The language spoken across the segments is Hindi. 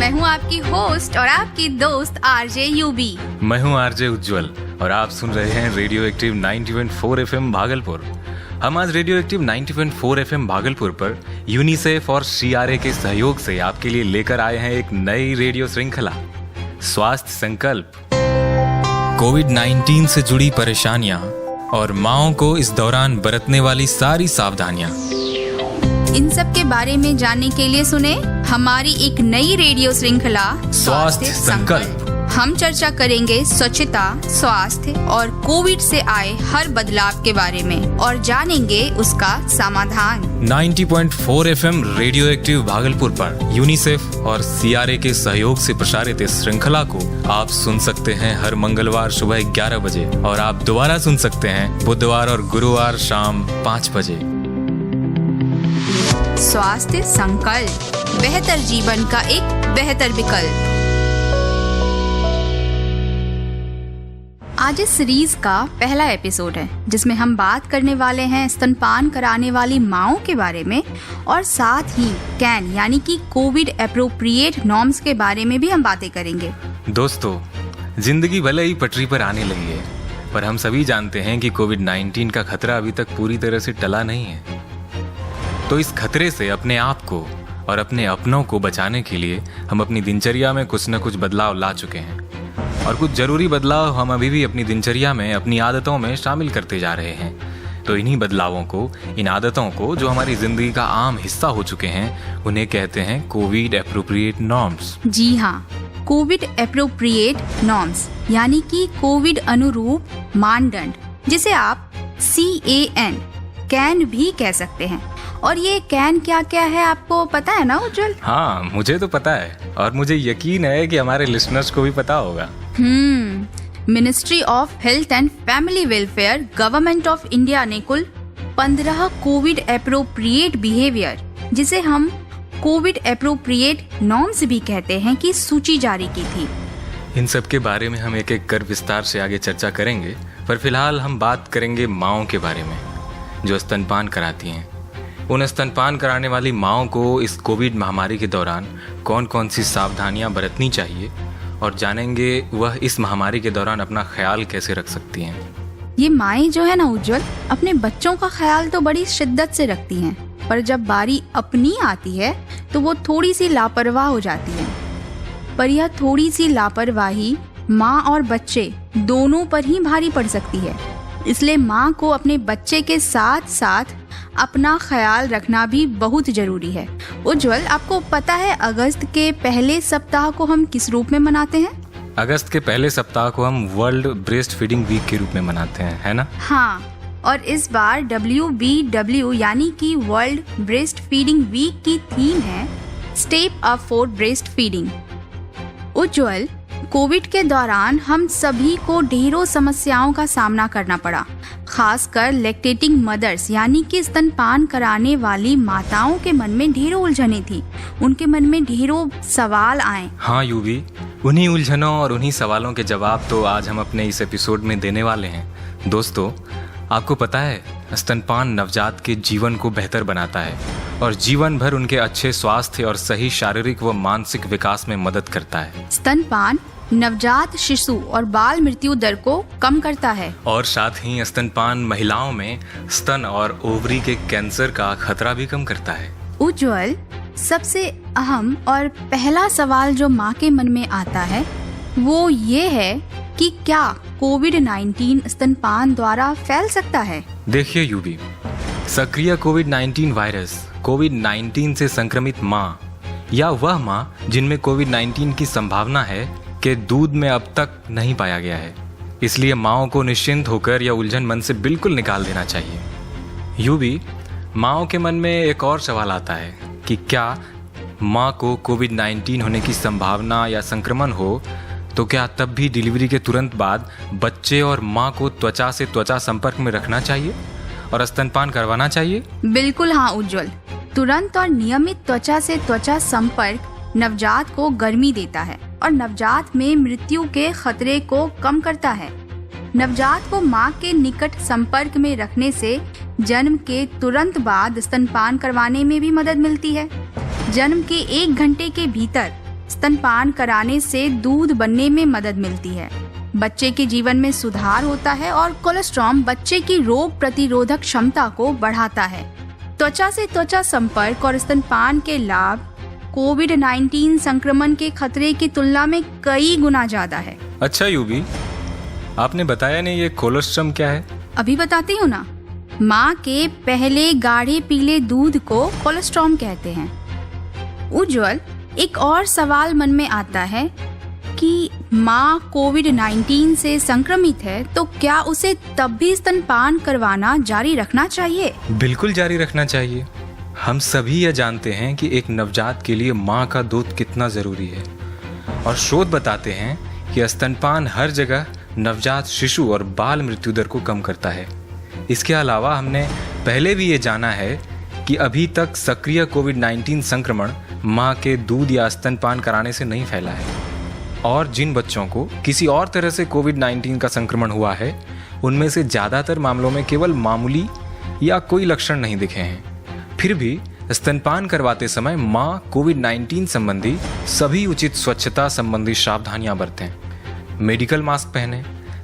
मैं हूँ आपकी होस्ट और आपकी दोस्त आरजे यूबी। मैं हूँ आरजे उज्जवल और आप सुन रहे हैं रेडियो एक्टिव 90.4 FM भागलपुर। हम आज रेडियो एक्टिव 90.4 FM भागलपुर पर यूनिसेफ और CRA के सहयोग से आपके लिए लेकर आए हैं एक नई रेडियो श्रृंखला, स्वास्थ्य संकल्प। कोविड-19 से जुड़ी परेशानियां और माओं को इस दौरान बरतने वाली सारी सावधानियां, इन सब के बारे में जानने के लिए सुने हमारी एक नई रेडियो श्रृंखला स्वास्थ्य संकल्प। हम चर्चा करेंगे स्वच्छता, स्वास्थ्य और कोविड से आए हर बदलाव के बारे में और जानेंगे उसका समाधान। 90.4 FM रेडियो एक्टिव भागलपुर पर यूनिसेफ और CRA के सहयोग से प्रसारित इस श्रृंखला को आप सुन सकते हैं हर मंगलवार सुबह 11 बजे और आप दोबारा सुन सकते हैं बुधवार और गुरुवार शाम 5 बजे। स्वास्थ्य संकल्प, बेहतर जीवन का एक बेहतर विकल्प। आज इस सीरीज का पहला एपिसोड है जिसमें हम बात करने वाले हैं स्तनपान कराने वाली माओं के बारे में और साथ ही कैन यानी कि कोविड एप्रोप्रिएट नॉर्म्स के बारे में भी हम बातें करेंगे। दोस्तों, जिंदगी भले ही पटरी पर आने लगी है, पर हम सभी जानते हैं कि कोविड-19 का खतरा अभी तक पूरी तरह से टला नहीं है। तो इस खतरे से अपने आप को और अपने अपनों को बचाने के लिए हम अपनी दिनचर्या में कुछ न कुछ बदलाव ला चुके हैं और कुछ जरूरी बदलाव हम अभी भी अपनी दिनचर्या में, अपनी आदतों में शामिल करते जा रहे हैं। तो इन्हीं बदलावों को, इन आदतों को जो हमारी जिंदगी का आम हिस्सा हो चुके हैं, उन्हें कहते हैं कोविड एप्रोप्रिएट नॉर्म्स। जी हाँ, कोविड एप्रोप्रिएट नॉर्म्स यानी कि कोविड अनुरूप मानदंड, जिसे आप कैन भी कह सकते हैं। और ये कैन क्या क्या है आपको पता है ना उज्जवल? हाँ, मुझे तो पता है और मुझे यकीन है कि हमारे लिसनर्स को भी पता होगा। Ministry of health and family welfare, government of India ने कुल 15 कोविड एप्रोप्रिएट बिहेवियर, जिसे हम कोविड एप्रोप्रिएट नॉर्म्स भी कहते हैं, की सूची जारी की थी। इन सब के बारे में हम एक एक कर विस्तार से आगे चर्चा करेंगे, पर फिलहाल हम बात करेंगे माओं के बारे में जो स्तनपान कराती हैं। उन स्तनपान कराने वाली माओं को इस कोविड महामारी के दौरान कौन कौन सी सावधानियां बरतनी चाहिए और जानेंगे वह इस महामारी के दौरान अपना ख्याल कैसे रख सकती हैं। ये माएँ जो है ना उज्जवल, अपने बच्चों का ख्याल तो बड़ी शिद्दत से रखती हैं, पर जब बारी अपनी आती है तो वो थोड़ी सी लापरवाह हो जाती है। पर यह थोड़ी सी लापरवाही माँ और बच्चे दोनों पर ही भारी पड़ सकती है। इसलिए माँ को अपने बच्चे के साथ साथ अपना ख्याल रखना भी बहुत जरूरी है। उज्जवल, आपको पता है अगस्त के पहले सप्ताह को हम किस रूप में मनाते हैं? अगस्त के पहले सप्ताह को हम वर्ल्ड ब्रेस्ट फीडिंग वीक के रूप में मनाते हैं, है ना? हाँ, और इस बार WBW यानी कि वर्ल्ड ब्रेस्ट फीडिंग वीक की थीम है step up for breast feeding. Ujjwal, Covid के दौरान हम सभी को ढेरों समस्याओं का सामना करना पड़ा, खासकर लैक्टेटिंग मदर्स यानी कि स्तनपान कराने वाली माताओं के मन में ढेरों उलझनें थी, उनके मन में ढेरों सवाल आए। हाँ यूवी, उन्हीं उलझनों और उन्हीं सवालों के जवाब तो आज हम अपने इस एपिसोड में देने वाले हैं। दोस्तों, आपको पता है स्तनपान नवजात के जीवन को बेहतर बनाता है और जीवन भर उनके अच्छे स्वास्थ्य और सही शारीरिक व मानसिक विकास में मदद करता है। स्तनपान नवजात शिशु और बाल मृत्यु दर को कम करता है और साथ ही स्तनपान महिलाओं में स्तन और ओवरी के कैंसर का खतरा भी कम करता है। उज्जवल, सबसे अहम और पहला सवाल जो माँ के मन में आता है वो ये है कि क्या कोविड-19 स्तनपान द्वारा फैल सकता है? देखिए यूबी, सक्रिय कोविड-19 वायरस कोविड-19 से संक्रमित माँ या वह माँ जिनमें कोविड-19 की संभावना है के दूध में अब तक नहीं पाया गया है। इसलिए माओं को निश्चिंत होकर या उलझन मन से बिल्कुल निकाल देना चाहिए। यूबी, माओं के मन में एक और सवाल आता है कि क्या माँ को कोविड-19 होने की संभावना या संक्रमण हो तो क्या तब भी डिलीवरी के तुरंत बाद बच्चे और माँ को त्वचा से त्वचा संपर्क में रखना चाहिए और स्तनपान करवाना चाहिए? बिल्कुल हाँ उज्जवल, तुरंत और नियमित त्वचा से त्वचा संपर्क नवजात को गर्मी देता है और नवजात में मृत्यु के खतरे को कम करता है। नवजात को मां के निकट संपर्क में रखने से जन्म के तुरंत बाद स्तनपान करवाने में भी मदद मिलती है। जन्म के 1 घंटे के भीतर स्तनपान कराने से दूध बनने में मदद मिलती है, बच्चे के जीवन में सुधार होता है और कोलेस्ट्रॉल बच्चे की रोग प्रतिरोधक क्षमता को बढ़ाता है। त्वचा से त्वचा संपर्क और स्तनपान के लाभ कोविड-19 संक्रमण के खतरे की तुलना में कई गुना ज्यादा है। अच्छा यूबी, आपने बताया नहीं ये कोलोस्ट्रम क्या है? अभी बताती हूँ ना। माँ के पहले गाढ़े पीले दूध को कोलेस्ट्रॉल कहते हैं। उज्जवल, एक और सवाल मन में आता है कि माँ कोविड-19 से संक्रमित है तो क्या उसे तब भी स्तनपान करवाना जारी रखना चाहिए? बिल्कुल जारी रखना चाहिए। हम सभी यह जानते हैं कि एक नवजात के लिए माँ का दूध कितना जरूरी है और शोध बताते हैं कि स्तनपान हर जगह नवजात शिशु और बाल मृत्यु दर को कम करता है। इसके अलावा हमने पहले भी ये जाना है कि अभी तक सक्रिय कोविड-19 संक्रमण माँ के दूध या स्तनपान कराने से नहीं फैला है और जिन बच्चों को किसी और तरह से कोविड-19 का संक्रमण हुआ है उनमें से ज़्यादातर मामलों में केवल मामूली या कोई लक्षण नहीं दिखे हैं। फिर भी स्तनपान करवाते समय माँ कोविड-19 संबंधी सभी उचित स्वच्छता संबंधी सावधानियां बरतें। मेडिकल मास्क पहने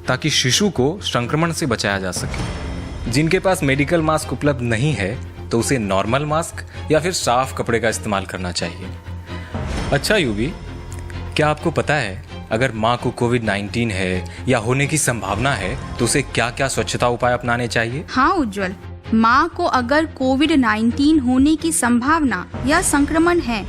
ताकि शिशु को संक्रमण से बचाया जा सके। जिनके पास मेडिकल मास्क उपलब्ध नहीं है तो उसे नॉर्मल मास्क या फिर साफ कपड़े का इस्तेमाल करना चाहिए। अच्छा यूबी, क्या आपको पता है अगर माँ को कोविड-19 है या होने की संभावना है तो उसे क्या क्या स्वच्छता उपाय अपनाने चाहिए? हाँ उज्जवल, माँ को अगर कोविड-19 होने की संभावना या संक्रमण है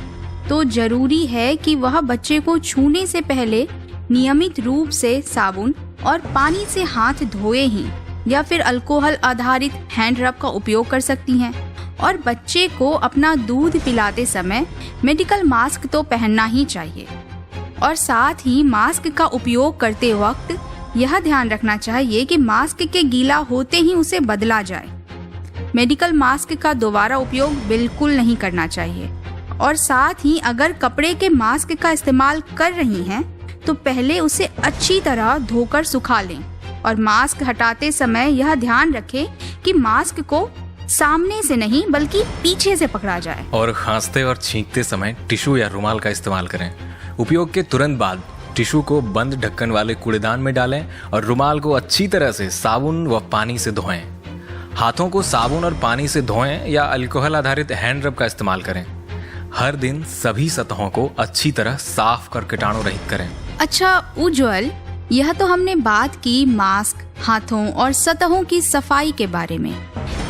तो जरूरी है कि वह बच्चे को छूने से पहले नियमित रूप से साबुन और पानी से हाथ धोए ही या फिर अल्कोहल आधारित हैंड रब का उपयोग कर सकती हैं और बच्चे को अपना दूध पिलाते समय मेडिकल मास्क तो पहनना ही चाहिए और साथ ही मास्क का उपयोग करते वक्त यह ध्यान रखना चाहिए कि मास्क के गीला होते ही उसे बदला जाए। मेडिकल मास्क का दोबारा उपयोग बिल्कुल नहीं करना चाहिए और साथ ही अगर कपड़े के मास्क का इस्तेमाल कर रही हैं तो पहले उसे अच्छी तरह धोकर सुखा लें और मास्क हटाते समय यह ध्यान रखें कि मास्क को सामने से नहीं बल्कि पीछे से पकड़ा जाए। और खांसते और छींकते समय टिश्यू या रुमाल का इस्तेमाल करें। उपयोग के तुरंत बाद टिश्यू को बंद ढक्कन वाले कूड़ेदान में डालें और रुमाल को अच्छी तरह से साबुन व पानी से धोएं। हाथों को साबुन और पानी से धोएं या अल्कोहल आधारित हैंड रब का इस्तेमाल करें। हर दिन सभी सतहों को अच्छी तरह साफ कर कीटाणु रहित करें। अच्छा उज्जवल, यह तो हमने बात की मास्क, हाथों और सतहों की सफाई के बारे में।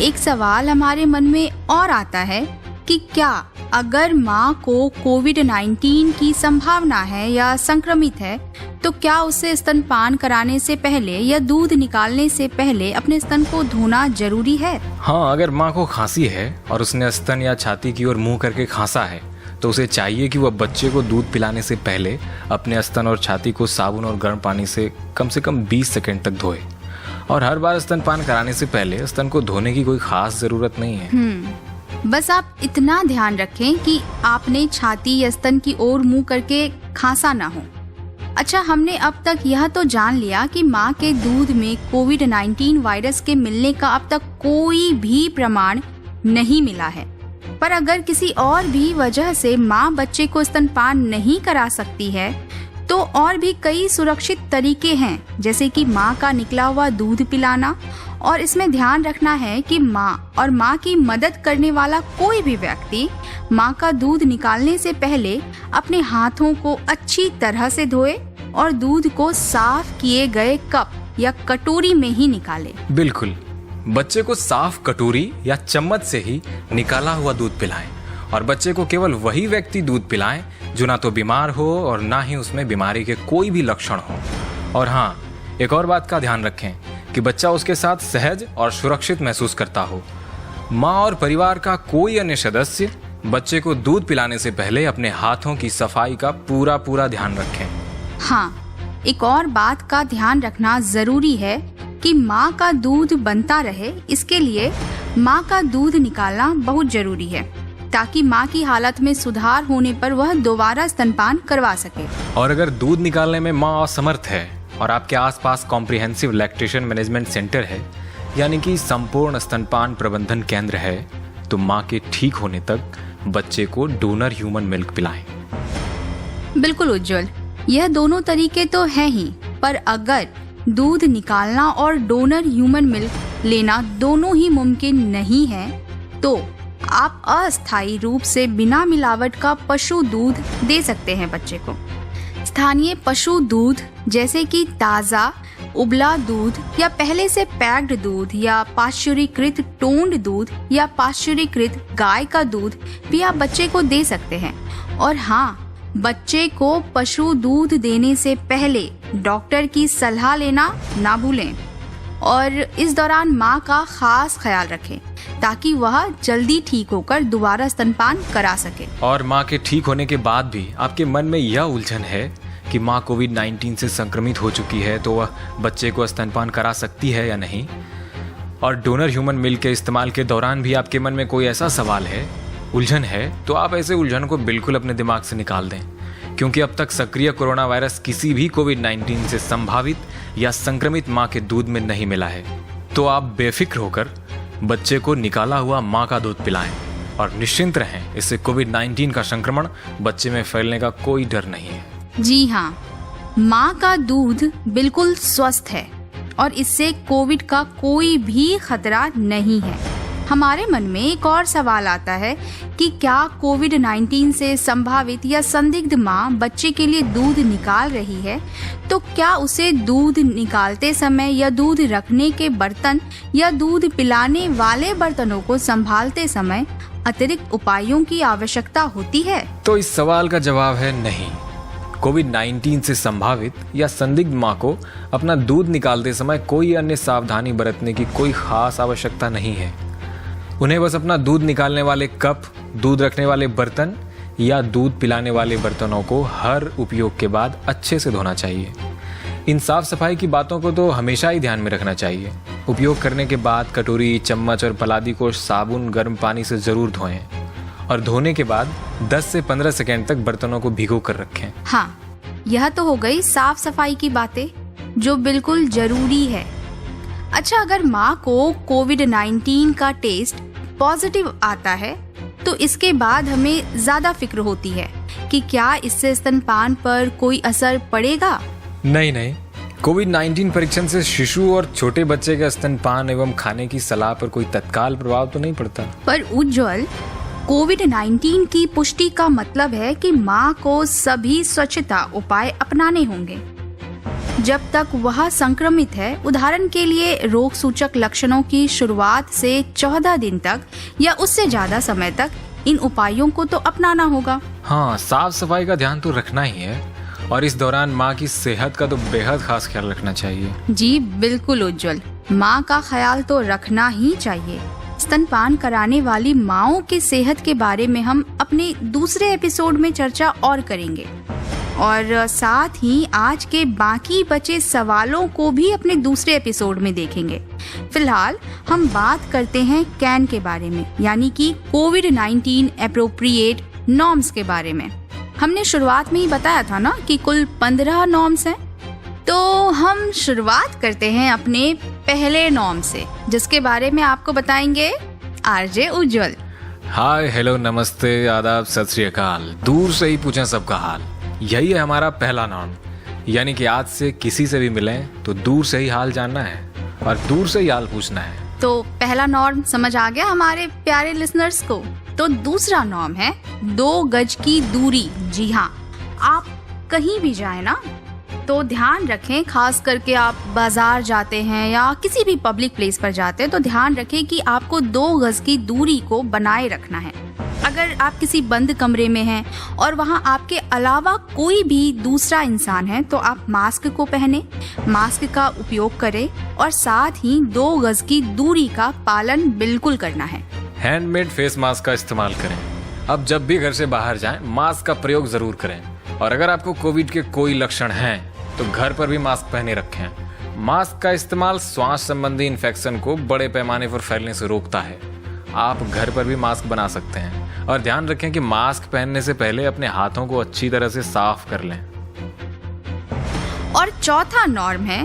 एक सवाल हमारे मन में और आता है कि क्या अगर माँ को कोविड-19 की संभावना है या संक्रमित है तो क्या उसे स्तनपान कराने से पहले या दूध निकालने से पहले अपने स्तन को धोना जरूरी है? हाँ, अगर माँ को खांसी है और उसने स्तन या छाती की ओर मुंह करके खांसा है तो उसे चाहिए कि वह बच्चे को दूध पिलाने से पहले अपने स्तन और छाती को साबुन और गर्म पानी से कम 20 सेकंड तक धोए और हर बार स्तनपान कराने से पहले स्तन को धोने की कोई खास जरूरत नहीं है। बस आप इतना ध्यान रखें कि आपने छाती या स्तन की ओर मुंह करके खांसा ना हो। अच्छा, हमने अब तक यह तो जान लिया कि माँ के दूध में कोविड-19 वायरस के मिलने का अब तक कोई भी प्रमाण नहीं मिला है, पर अगर किसी और भी वजह से माँ बच्चे को स्तनपान नहीं करा सकती है तो और भी कई सुरक्षित तरीके हैं, जैसे कि माँ का निकला हुआ दूध पिलाना। और इसमें ध्यान रखना है कि माँ और माँ की मदद करने वाला कोई भी व्यक्ति माँ का दूध निकालने से पहले अपने हाथों को अच्छी तरह से धोए और दूध को साफ किए गए कप या कटोरी में ही निकाले। बिल्कुल, बच्चे को साफ कटोरी या चम्मच से ही निकाला हुआ दूध पिलाएं और बच्चे को केवल वही व्यक्ति दूध पिलाएं जो ना तो बीमार हो और ना ही उसमें बीमारी के कोई भी लक्षण हो। और हाँ, एक और बात का ध्यान रखें कि बच्चा उसके साथ सहज और सुरक्षित महसूस करता हो। माँ और परिवार का कोई अन्य सदस्य बच्चे को दूध पिलाने से पहले अपने हाथों की सफाई का पूरा ध्यान रखें। हाँ, एक और बात का ध्यान रखना जरूरी है कि माँ का दूध बनता रहे, इसके लिए माँ का दूध निकालना बहुत जरूरी है ताकि माँ की हालत में सुधार होने पर वह दोबारा स्तनपान करवा सके। और अगर दूध निकालने में माँ असमर्थ है और आपके आसपास कॉम्प्रिहेंसिव लैक्टेशन मैनेजमेंट सेंटर है, यानी कि संपूर्ण स्तनपान प्रबंधन केंद्र है, तो माँ के ठीक होने तक बच्चे को डोनर ह्यूमन मिल्क पिलाएं। बिल्कुल उज्जवल, यह दोनों तरीके तो हैं ही, पर अगर दूध निकालना और डोनर ह्यूमन मिल्क लेना दोनों ही मुमकिन नहीं है तो आप अस्थायी रूप से बिना मिलावट का पशु दूध दे सकते हैं बच्चे को। स्थानीय पशु दूध जैसे कि ताज़ा उबला दूध या पहले से पैक्ड दूध या पाश्चुरीकृत टोन्ड दूध या पाश्चुरीकृत गाय का दूध भी आप बच्चे को दे सकते हैं। और हाँ, बच्चे को पशु दूध देने से पहले डॉक्टर की सलाह लेना ना भूलें और इस दौरान माँ का खास ख्याल रखें ताकि वह जल्दी ठीक होकर दोबारा स्तनपान करा सके। और माँ के ठीक होने के बाद भी आपके मन में यह उलझन है कि माँ कोविड-19 से संक्रमित हो चुकी है तो वह बच्चे को स्तनपान करा सकती है या नहीं, और डोनर ह्यूमन मिल्क के इस्तेमाल के दौरान भी आपके मन में कोई ऐसा सवाल है, उलझन है, तो आप ऐसे उलझन को बिल्कुल अपने दिमाग से निकाल दें, क्योंकि अब तक सक्रिय कोरोना वायरस किसी भी कोविड-19 से संभावित या संक्रमित माँ के दूध में नहीं मिला है। तो आप बेफिक्र होकर बच्चे को निकाला हुआ माँ का दूध पिलाएं और निश्चिंत रहें, इससे कोविड-19 का संक्रमण बच्चे में फैलने का कोई डर नहीं है। जी हाँ, माँ का दूध बिल्कुल स्वस्थ है और इससे कोविड का कोई भी खतरा नहीं है। हमारे मन में एक और सवाल आता है कि क्या कोविड-19 से संभावित या संदिग्ध माँ बच्चे के लिए दूध निकाल रही है तो क्या उसे दूध निकालते समय या दूध रखने के बर्तन या दूध पिलाने वाले बर्तनों को संभालते समय अतिरिक्त उपायों की आवश्यकता होती है? तो इस सवाल का जवाब है नहीं। कोविड-19 से संभावित या संदिग्ध माँ को अपना दूध निकालते समय कोई अन्य सावधानी बरतने की कोई खास आवश्यकता नहीं है। उन्हें बस अपना दूध निकालने वाले कप, दूध रखने वाले बर्तन या दूध पिलाने वाले बर्तनों को हर उपयोग के बाद अच्छे से धोना चाहिए। इन साफ सफाई की बातों को तो हमेशा ही ध्यान में रखना चाहिए। उपयोग करने के बाद कटोरी, चम्मच और पलादी को साबुन गर्म पानी से ज़रूर धोएं और धोने के बाद 10 से 15 सेकेंड तक बर्तनों को भिगो कर रखें। हाँ, यह तो हो गई साफ सफाई की बातें जो बिल्कुल जरूरी है। अच्छा, अगर माँ को कोविड-19 का टेस्ट पॉजिटिव आता है तो इसके बाद हमें ज्यादा फिक्र होती है कि क्या इससे स्तनपान पर कोई असर पड़ेगा? नहीं, कोविड-19 परीक्षण से शिशु और छोटे बच्चे का स्तनपान एवं खाने की सलाह पर कोई तत्काल प्रभाव तो नहीं पड़ता। पर उज्जवल, कोविड-19 की पुष्टि का मतलब है कि माँ को सभी स्वच्छता उपाय अपनाने होंगे जब तक वह संक्रमित है। उदाहरण के लिए रोग सूचक लक्षणों की शुरुआत से 14 दिन तक या उससे ज्यादा समय तक इन उपायों को तो अपनाना होगा। हाँ, साफ सफाई का ध्यान तो रखना ही है और इस दौरान माँ की सेहत का तो बेहद खास ख्याल रखना चाहिए। जी बिल्कुल उज्जवल, माँ का ख्याल तो रखना ही चाहिए। स्तनपान कराने वाली माँओं की सेहत के बारे में हम अपने दूसरे एपिसोड में चर्चा और करेंगे और साथ ही आज के बाकी बचे सवालों को भी अपने दूसरे एपिसोड में देखेंगे। फिलहाल हम बात करते हैं कैन के बारे में, यानी कि कोविड-19 एप्रोप्रिएट नॉर्म्स के बारे में। हमने शुरुआत में ही बताया था ना कि कुल 15 नॉर्म्स हैं, तो हम शुरुआत करते हैं अपने पहले नॉर्म से जिसके बारे में आपको बताएंगे आरजे उज्जवल। हाय, हेलो, नमस्ते, आदाब, सत श्री अकाल। दूर से ही पूछें सबका हाल, यही है हमारा पहला नॉर्म। यानी कि आज से किसी से भी मिलें तो दूर से ही हाल जानना है और दूर से ही हाल पूछना है। तो पहला नॉर्म समझ आ गया हमारे प्यारे लिसनर्स को। तो दूसरा नॉर्म है 2 गज की दूरी। जी हाँ, आप कहीं भी जाए ना तो ध्यान रखें, खास करके आप बाजार जाते हैं या किसी भी पब्लिक प्लेस पर जाते हैं तो ध्यान रखें कि आपको 2 गज की दूरी को बनाए रखना है। अगर आप किसी बंद कमरे में हैं और वहां आपके अलावा कोई भी दूसरा इंसान है तो आप मास्क को पहने, मास्क का उपयोग करें और साथ ही 2 गज की दूरी का पालन बिल्कुल करना है। हैंडमेड फेस मास्क का इस्तेमाल करें। अब जब भी घर से बाहर जाएं, मास्क का प्रयोग जरूर करें और अगर आपको कोविड के कोई लक्षण हैं तो घर पर भी मास्क पहने रखें। मास्क का इस्तेमाल श्वास संबंधी इन्फेक्शन को बड़े पैमाने पर फैलने से रोकता है। आप घर पर भी मास्क बना सकते हैं और ध्यान रखें कि मास्क पहनने से पहले अपने हाथों को अच्छी तरह से साफ कर लें। और चौथा नॉर्म है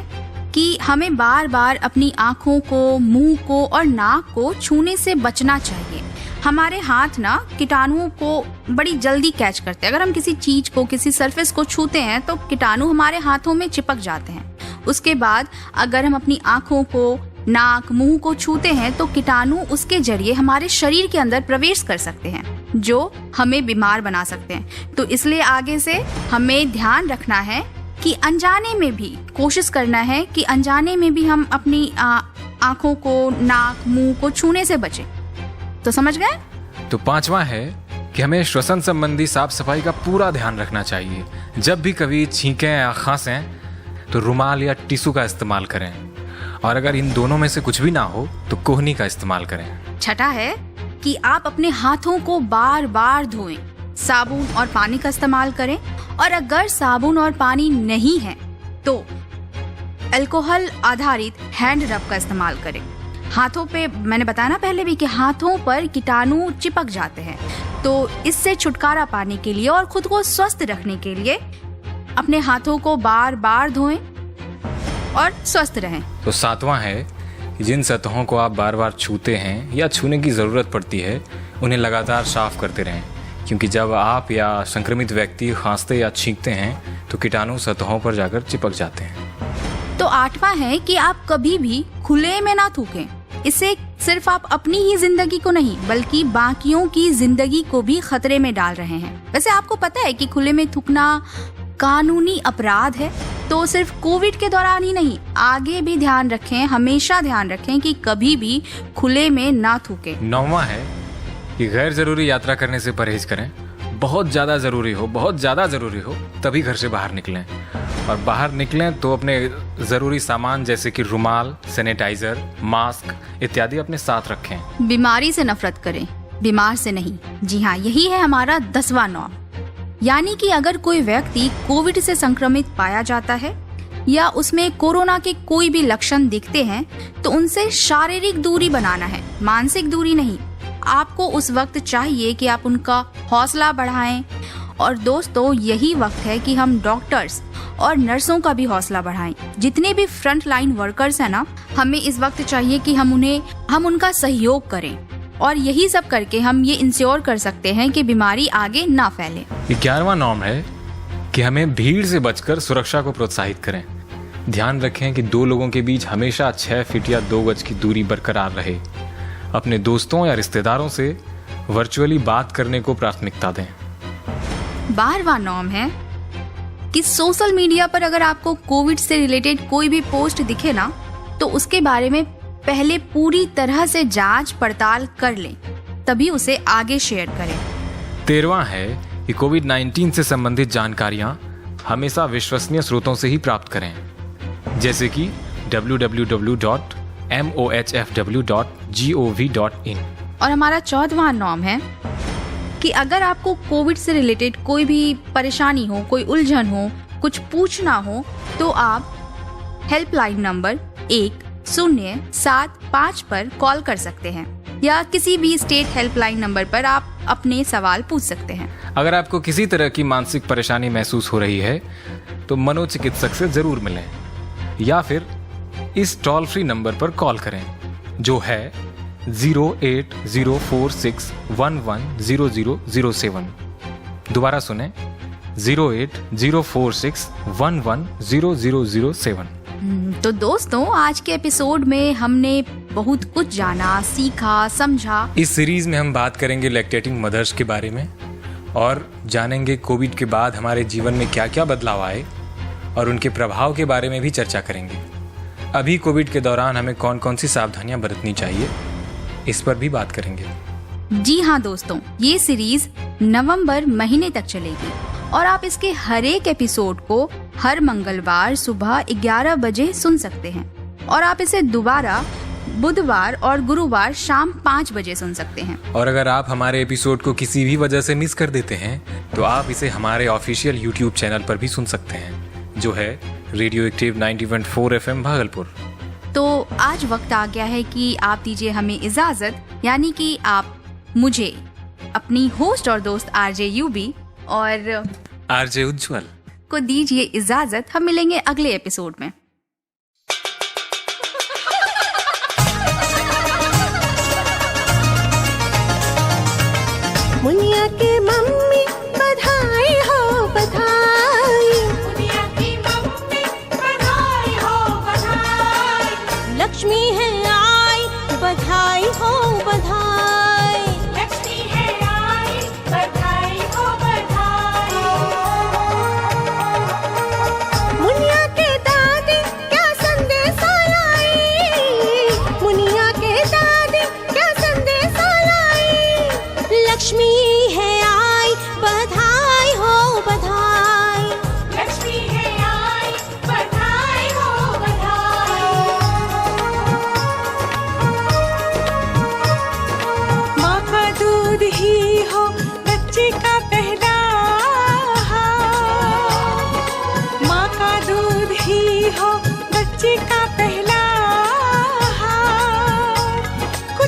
कि हमें बार बार अपनी आँखों को, मुंह को और नाक को छूने से बचना चाहिए। हमारे हाथ ना कीटाणुओं को बड़ी जल्दी कैच करते हैं। अगर हम किसी चीज को, किसी सरफेस को छूते हैं तो कीटाणु हमारे हाथों में चिपक जाते हैं। उसके बाद अगर हम अपनी आंखों को, नाक, मुंह को छूते हैं तो कीटाणु उसके जरिए हमारे शरीर के अंदर प्रवेश कर सकते हैं, जो हमें बीमार बना सकते हैं। तो इसलिए आगे से हमें ध्यान रखना है कि अनजाने में भी कोशिश करना है कि अनजाने में भी हम अपनी आंखों को, नाक, मुंह को छूने से बचें। तो समझ गए? तो पांचवा है कि हमें श्वसन संबंधी साफ सफाई का पूरा ध्यान रखना चाहिए। जब भी कभी छींकें या खांसें तो रुमाल या टिश्यू का इस्तेमाल करें, और अगर इन दोनों में से कुछ भी ना हो तो कोहनी का इस्तेमाल करें। छठा है कि आप अपने हाथों को बार बार धोएं, साबुन और पानी का इस्तेमाल करें, और अगर साबुन और पानी नहीं है तो अल्कोहल आधारित हैंड रब का इस्तेमाल करें। हाथों पे, मैंने बताया ना पहले भी कि हाथों पर कीटाणु चिपक जाते हैं, तो इससे छुटकारा पाने के लिए और खुद को स्वस्थ रखने के लिए अपने हाथों को बार बार धोएं और स्वस्थ रहें। तो सातवां है कि जिन सतहों को आप बार बार छूते हैं या छूने की ज़रूरत पड़ती है उन्हें लगातार साफ करते रहें, क्योंकि जब आप या संक्रमित व्यक्ति खांसते या छींकते हैं तो कीटाणु सतहों पर जाकर चिपक जाते हैं। तो आठवां है कि आप कभी भी खुले में ना थूकें। इससे सिर्फ आप अपनी ही जिंदगी को नहीं बल्कि बाकियों की जिंदगी को भी खतरे में डाल रहे हैं। वैसे आपको पता है कि खुले में थूकना कानूनी अपराध है। तो सिर्फ कोविड के दौरान ही नहीं, आगे भी ध्यान रखें, हमेशा ध्यान रखें कि कभी भी खुले में ना थूकें। नौवां है कि गैर जरूरी यात्रा करने से परहेज करें। बहुत ज़्यादा ज़रूरी हो तभी घर से बाहर निकलें, और बाहर निकलें तो अपने ज़रूरी सामान जैसे कि रुमाल, सैनिटाइजर, मास्क इत्यादि अपने साथ रखें। बीमारी से नफरत करें, बीमार से नहीं। जी हाँ, यही है हमारा 10वां नॉर्म। यानी कि अगर कोई व्यक्ति कोविड से संक्रमित पाया जाता है या उसमें कोरोना के कोई भी लक्षण दिखते हैं तो उनसे शारीरिक दूरी बनाना है, मानसिक दूरी नहीं। आपको उस वक्त चाहिए कि आप उनका हौसला बढ़ाएं। और दोस्तों, यही वक्त है कि हम डॉक्टर्स और नर्सों का भी हौसला बढ़ाएं। जितने भी फ्रंट लाइन वर्कर्स हैं ना, हमें इस वक्त चाहिए कि हम उनका सहयोग करें, और यही सब करके हम ये इंश्योर कर सकते हैं कि बीमारी आगे ना फैले। 11वां नॉर्म है कि हमें भीड़ से बचकर सुरक्षा को प्रोत्साहित करें। ध्यान रखें कि दो लोगों के बीच हमेशा 6 फीट या 2 गज की दूरी बरकरार रहे। अपने दोस्तों या रिश्तेदारों से वर्चुअली बात करने को प्राथमिकता दें। 12वां नॉर्म है कि सोशल मीडिया पर अगर आपको कोविड से रिलेटेड कोई भी पोस्ट दिखे ना, तो उसके बारे में पहले पूरी तरह से जांच पड़ताल कर लें, तभी उसे आगे शेयर करें। 13वां है कि कोविड-19 से संबंधित जानकारियां हमेशा विश्वसनीय स्रोतों से ही प्राप्त करें, जैसे कि www.mohfw.gov.in। और हमारा 14वां नॉर्म है कि अगर आपको कोविड से रिलेटेड कोई भी परेशानी हो, कोई उलझन हो, कुछ पूछना हो, तो आप हेल्पलाइन नंबर 1075 पर कॉल कर सकते हैं, या किसी भी स्टेट हेल्पलाइन नंबर पर आप अपने सवाल पूछ सकते हैं। अगर आपको किसी तरह की मानसिक परेशानी महसूस हो रही है तो मनोचिकित्सक से जरूर मिलें, या फिर इस टोल फ्री नंबर पर कॉल करें जो है 08046110007। दोबारा सुने, 08046110007। तो दोस्तों, आज के एपिसोड में हमने बहुत कुछ जाना, सीखा, समझा। इस सीरीज में हम बात करेंगे लैक्टेटिंग मदर्स के बारे में, और जानेंगे कोविड के बाद हमारे जीवन में क्या क्या बदलाव आए, और उनके प्रभाव के बारे में भी चर्चा करेंगे। अभी कोविड के दौरान हमें कौन कौन सी सावधानियां बरतनी चाहिए, इस पर भी बात करेंगे। जी हाँ दोस्तों, ये सीरीज नवंबर महीने तक चलेगी, और आप इसके हर एक एपिसोड को हर मंगलवार सुबह 11 बजे सुन सकते हैं, और आप इसे दोबारा बुधवार और गुरुवार शाम 5 बजे सुन सकते हैं। और अगर आप हमारे एपिसोड को किसी भी वजह से मिस कर देते हैं तो आप इसे हमारे ऑफिशियल यूट्यूब चैनल पर भी सुन सकते हैं, जो है रेडियो एक्टिव 90.4 FM भागलपुर। तो आज वक्त आ गया है कि आप दीजिए हमें इजाजत, यानी कि आप मुझे, अपनी होस्ट और दोस्त आरजे यूबी और आरजे उज्जवल को दीजिए इजाजत। हम मिलेंगे अगले एपिसोड में।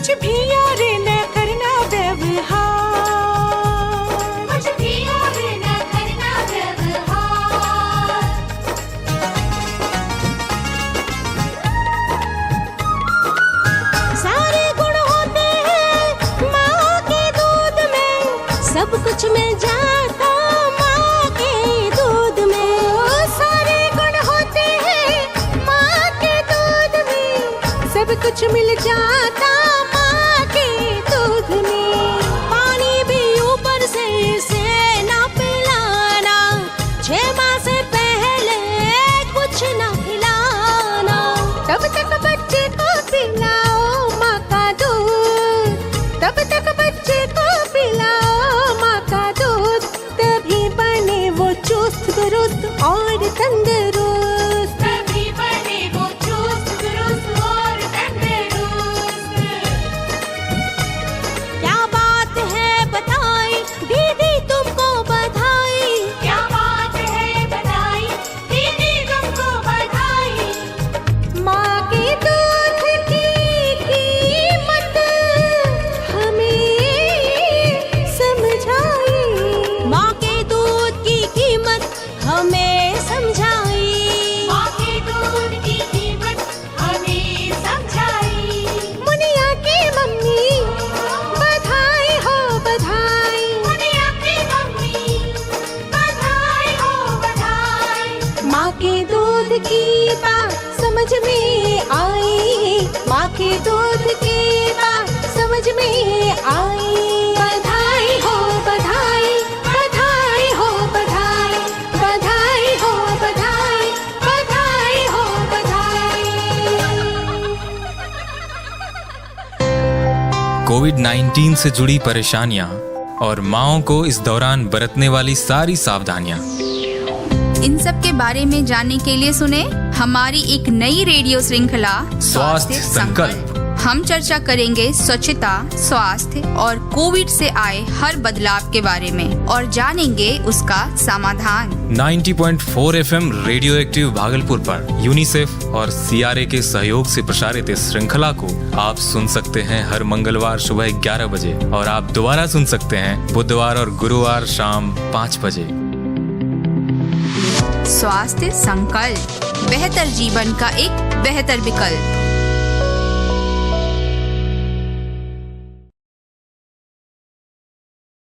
कुछ भी और न करना व्यवहार, कुछ भी और न करना व्यवहार। सारे गुण होते हैं माँ के दूध में, सब कुछ मिल जाता माँ के दूध में। सारे गुण होते हैं माँ के दूध में, सब कुछ मिल जाता माँ के दूध में। पानी भी ऊपर से इसे ना पिलाना, 6 माह से पहले कुछ ना खिलाना। तब तक बच्चे को पिलाओ माँ का दूध, तब तक बच्चे को पिलाओ माँ का दूध, तभी बने वो चुस्त दुरुस्त और तंदुरुस्त। तभी बने वो चुस्त दुरुस्त और तंदुरुस्त। क्या बात है बताई दीदी तुमको बधाई, क्या बात है बताई दीदी तुमको बधाई। माँ के दूध की कीमत हमें समझाई, माँ के दूध की कीमत हमें समझाई। माँ के दूध की कीमत हमें समझाई। मुनिया की मम्मी बधाई हो बधाई, दुनिया की मम्मी बधाई हो बधाई। माँ के दूध की बात समझ में आई, माँ के दूध की बात समझ में आई। बधाई हो बधाई, बधाई हो बधाई, बधाई हो बधाई, बधाई हो बधाई। कोविड-19 से जुड़ी परेशानियां और माओं को इस दौरान बरतने वाली सारी सावधानियां। इन सब के बारे में जानने के लिए सुने हमारी एक नई रेडियो श्रृंखला स्वास्थ्य संकल्प। हम चर्चा करेंगे स्वच्छता, स्वास्थ्य और कोविड से आए हर बदलाव के बारे में और जानेंगे उसका समाधान। 90.4 FM रेडियो एक्टिव भागलपुर पर यूनिसेफ और CRA के सहयोग से प्रसारित इस श्रृंखला को आप सुन सकते हैं हर मंगलवार सुबह 11 बजे और आप दोबारा सुन सकते हैं बुधवार और गुरुवार शाम 5 बजे। स्वास्थ्य संकल्प, बेहतर जीवन का एक बेहतर विकल्प।